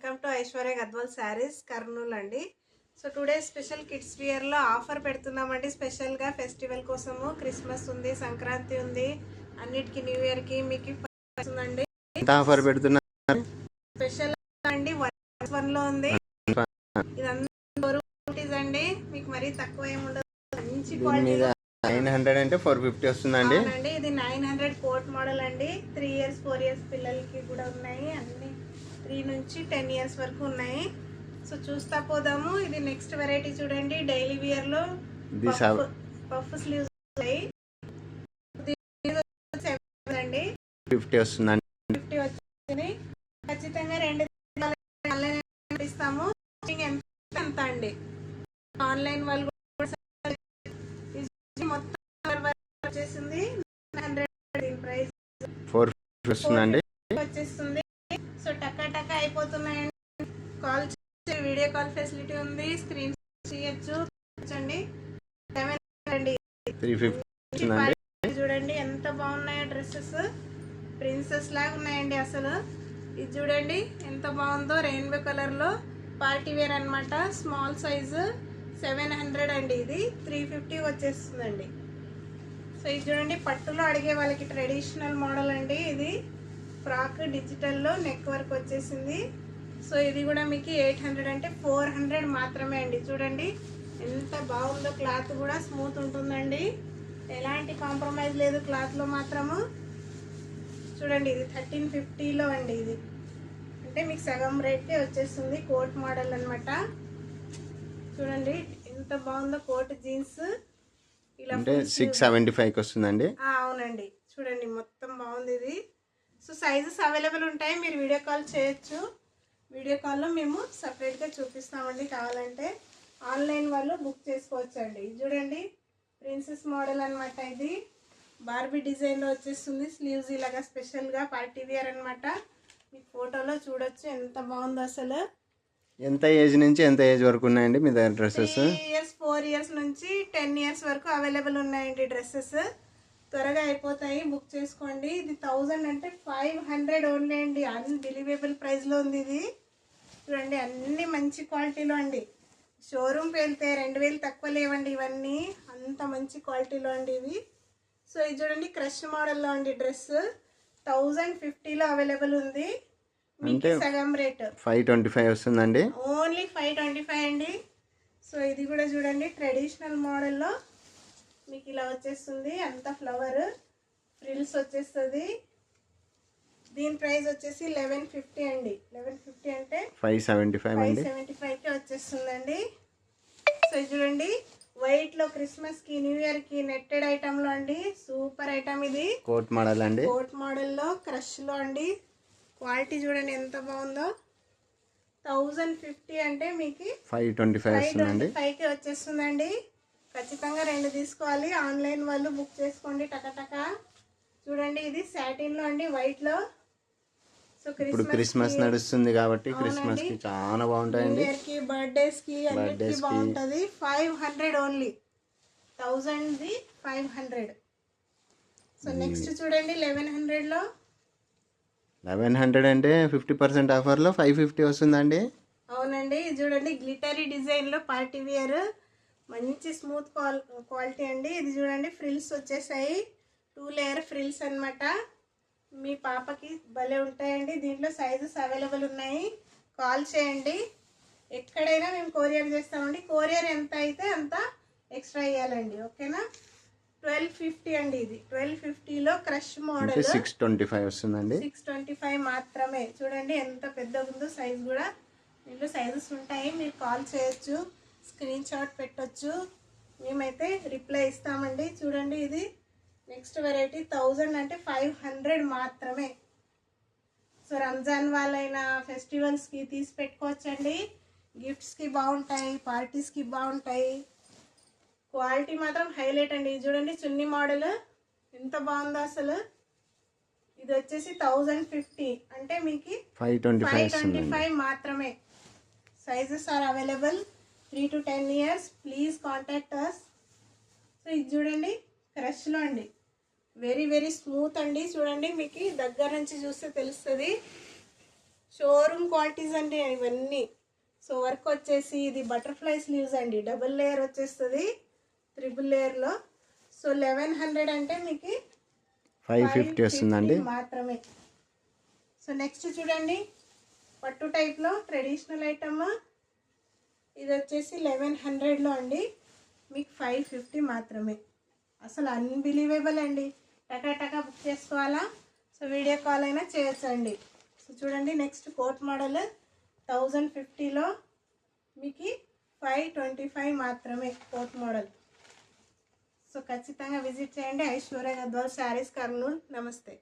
Welcome to Aishwarya Gadwal saris Kurnool అండి. So today special kids wear లో offer పెడుతున్నామండి. స్పెషల్ గా ఫెస్టివల్ కోసము, క్రిస్మస్ ఉంది, సంక్రాంతి ఉంది, అన్నిటికీ న్యూ ఇయర్ కి మీకు ఉందండి. ఎంత ఆఫర్ పెడుతున్నారు? స్పెషల్ అండి 1 లో ఉంది. ఇదంతా అండి, మీకు మరీ తక్కువ ఏమి ఉండదు. మంచి క్వాలిటీ 900 అంటే 450 వస్తుందండి. అవునండి, ఇది 900 కోట్ మోడల్ అండి. 3 ఇయర్స్ 4 ఇయర్స్ పిల్లలకి కూడా ఉన్నాయి. అన్ని 3 నుంచి 10 ఇయర్స్ వరకు ఉన్నాయి. సో చూస్తా పోదాము. ఇది నెక్స్ట్ వెరైటీ చూడండి. డైలీ వేర్ లో పఫ్ స్లీవ్స్ ఉన్నాయి. 50 వస్తుందండి. 50 వచ్చింది. ఖచ్చితంగా 2 ఆన్లైన్ ఇస్తాము. ఎంత అండి ఆన్లైన్ వాళ్ళు మొత్తం వచ్చేసింది 900 ప్రైస్ 450 వస్తుందండి. వచ్చేస్తుంది. సో టకా టకా అయిపోతున్నాయండి. కాల్ చేసి వీడియో కాల్ ఫెసిలిటీ ఉంది. స్క్రీన్ చేయొచ్చు. చూడండి 350 చూడండి ఎంత బాగున్నాయో డ్రెస్సెస్. ప్రిన్సెస్ లాగా ఉన్నాయండి అసలు. ఇది చూడండి ఎంత బాగుందో. రెయిన్బో కలర్ లో పార్టీ వేర్ అన్నమాట. స్మాల్ సైజు 700 అండి. ఇది 350 వచ్చేస్తుందండి. సో ఇది చూడండి పట్టులో అడిగే వాళ్ళకి ట్రెడిషనల్ మోడల్ అండి. ఇది ఫ్రాక్ డిజిటల్లో నెక్ వర్క్ వచ్చేసింది. సో ఇది కూడా మీకు 800 అంటే 400 మాత్రమే అండి. చూడండి ఎంత బాగుందో. క్లాత్ కూడా స్మూత్ ఉంటుందండి. ఎలాంటి కాంప్రమైజ్ లేదు క్లాత్లో మాత్రము. చూడండి ఇది 1350లో అండి. ఇది అంటే మీకు సగం రేట్కే వచ్చేస్తుంది. కోట్ మోడల్ అనమాట. చూడండి ఎంత బాగుందో. కోట్ జీన్స్ ఇలా అంటే 675కి వస్తుందండి. అవునండి చూడండి మొత్తం బాగుంది ఇది. సో సైజెస్ అవైలబుల్ ఉంటాయి. మీరు వీడియో కాల్ చేయొచ్చు. వీడియో కాల్లో మేము సపరేట్గా చూపిస్తామండి. కావాలంటే ఆన్లైన్ వాళ్ళు బుక్ చేసుకోవచ్చు అండి. చూడండి ప్రిన్సెస్ మోడల్ అనమాట. ఇది బార్బీ డిజైన్లో వచ్చేస్తుంది. స్లీవ్స్ ఇలాగా స్పెషల్గా పార్టీ వేర్ అనమాట. మీకు ఫోటోలో చూడొచ్చు ఎంత బాగుందో అసలు. ఎంత ఏజ్ నుంచి ఎంత ఏజ్ వరకు ఉన్నాయండి మీ దగ్గర డ్రెస్సెస్? 3 ఇయర్స్ 4 ఇయర్స్ నుంచి 10 ఇయర్స్ వరకు అవైలబుల్ ఉన్నాయండి డ్రెస్సెస్. త్వరగా అయిపోతాయి, బుక్ చేసుకోండి. ఇది 1000 అంటే 500 ఓన్లీ అండి. అన్బిలీవబుల్ ప్రైస్లో ఉంది ఇది. చూడండి అన్ని మంచి క్వాలిటీలో అండి. షోరూమ్కి వెళ్తే 2000 తక్కువ లేవండి ఇవన్నీ. అంత మంచి క్వాలిటీలో అండి ఇవి. సో ఇది చూడండి క్రష్ మోడల్లో అండి. డ్రెస్ 1050లో అవైలబుల్ ఉంది. మీకు సగం రేట్ 525 వస్తుందండి. ఓన్లీ 525 అండి. సో ఇది కూడా చూడండి ట్రెడిషనల్ మోడల్లో మీకు ఇలా వచ్చేస్తుంది. అంత ఫ్లవర్ ఫ్రిల్స్ వచ్చేస్తుంది. దీని ప్రైస్ వచ్చేసి 1150 అండి. 1150 అంటే 575కి వచ్చేస్తుందండి. సో ఇది చూడండి వైట్లో క్రిస్మస్కి న్యూ ఇయర్కి నెట్టెడ్ ఐటెంలో అండి. సూపర్ ఐటమ్ ఇది. కోట్ మోడల్ అండి. కోట్ మోడల్లో క్రష్లో అండి. క్వాలిటీ చూడండి ఎంత బాగుందో. 1050 అంటే మీకు 525కి వచ్చేస్తుందండి. ఖచ్చితంగా 2 తీసుకోవాలి. ఆన్లైన్ వాళ్ళు బుక్ చేసుకోండి టకటక. చూడండి ఇది సాటిన్లో అండి, వైట్లో. సో ఇప్పుడు క్రిస్మస్ నడుస్తుంది కాబట్టి క్రిస్మస్ కి చాలా బాగుంటాయండి. బర్త్డేస్ కి అన్నిటికీ బాగుంటుంది. 500 ఓన్లీ. 1000ది 500. సో నెక్స్ట్ చూడండి 1100లో. 1100 అంటే 50% ఆఫర్లో 550 వస్తుందండి. అవునండి చూడండి గ్లిటరీ డిజైన్లో పార్టీ వేర్ మంచి స్మూత్ క్వాలిటీ అండి. ఇది చూడండి ఫ్రిల్స్ వచ్చేసాయి. 2 లేయర్ ఫ్రిల్స్ అనమాట. మీ పాపకి భలే ఉంటాయండి. దీంట్లో సైజెస్ అవైలబుల్ ఉన్నాయి. కాల్ చేయండి. ఎక్కడైనా మేము కొరియర్ చేస్తామండి. కొరియర్ ఎంత అయితే అంత ఎక్స్ట్రా ఇవ్వాలండి. ఓకేనా. 1250 అండి. ఇది 1250లో క్రష్ మోడల్ 625 వస్తుందండి. 625 మాత్రమే. చూడండి ఎంత పెద్దగా ఉందో. సైజ్ కూడా దీంట్లో సైజెస్ ఉంటాయి. మీరు కాల్ చేయొచ్చు, స్క్రీన్ షాట్ పెట్టొచ్చు. మేమైతే రిప్లై ఇస్తామండి. చూడండి ఇది నెక్స్ట్ వెరైటీ 1000 అంటే 500 మాత్రమే. సో రంజాన్ వాళ్ళైనా ఫెస్టివల్స్కి తీసి పెట్టుకోవచ్చండి. గిఫ్ట్స్కి బాగుంటాయి, పార్టీస్కి బాగుంటాయి. క్వాలిటీ మాత్రం హైలైట్ అండి. ఇది చూడండి చున్నీ మోడల్ ఎంత బాగుందో అసలు. ఇది వచ్చేసి 1050 అంటే మీకు 525 మాత్రమే. Sizes are available 3 to 10 years. Please contact us. So ఇది చూడండి క్రష్లో అండి. వెరీ వెరీ స్మూత్ అండి. చూడండి మీకు దగ్గర నుంచి చూస్తే తెలుస్తుంది. షోరూమ్ క్వాలిటీస్ అండి ఇవన్నీ. సో వర్క్ వచ్చేసి ఇది బటర్ఫ్లై స్లీవ్స్ అండి, డబుల్ లేయర్ వచ్చేస్తుంది 3 లేయర్లో. సో 1100 అంటే మీకు 550 వస్తుందండి మాత్రమే. సో నెక్స్ట్ చూడండి, పట్టు టైప్లో ట్రెడిషనల్ ఐటమ్. ఇది వచ్చేసి 1100లో అండి, మీకు 550 మాత్రమే. అసలు అన్బిలీవబుల్ అండి. టకా బుక్ చేసుకోవాలా? సో వీడియో కాల్ అయినా చేయొచ్చండి. సో చూడండి, నెక్స్ట్ కోట్ మోడల్ 1050లో మీకు 525 మాత్రమే కోట్ మోడల్. సో ఖచ్చితంగా విజిట్ చేయండి. ఐశ్వర్య గద్వాల్ శారీస్ కర్నూలు. నమస్తే.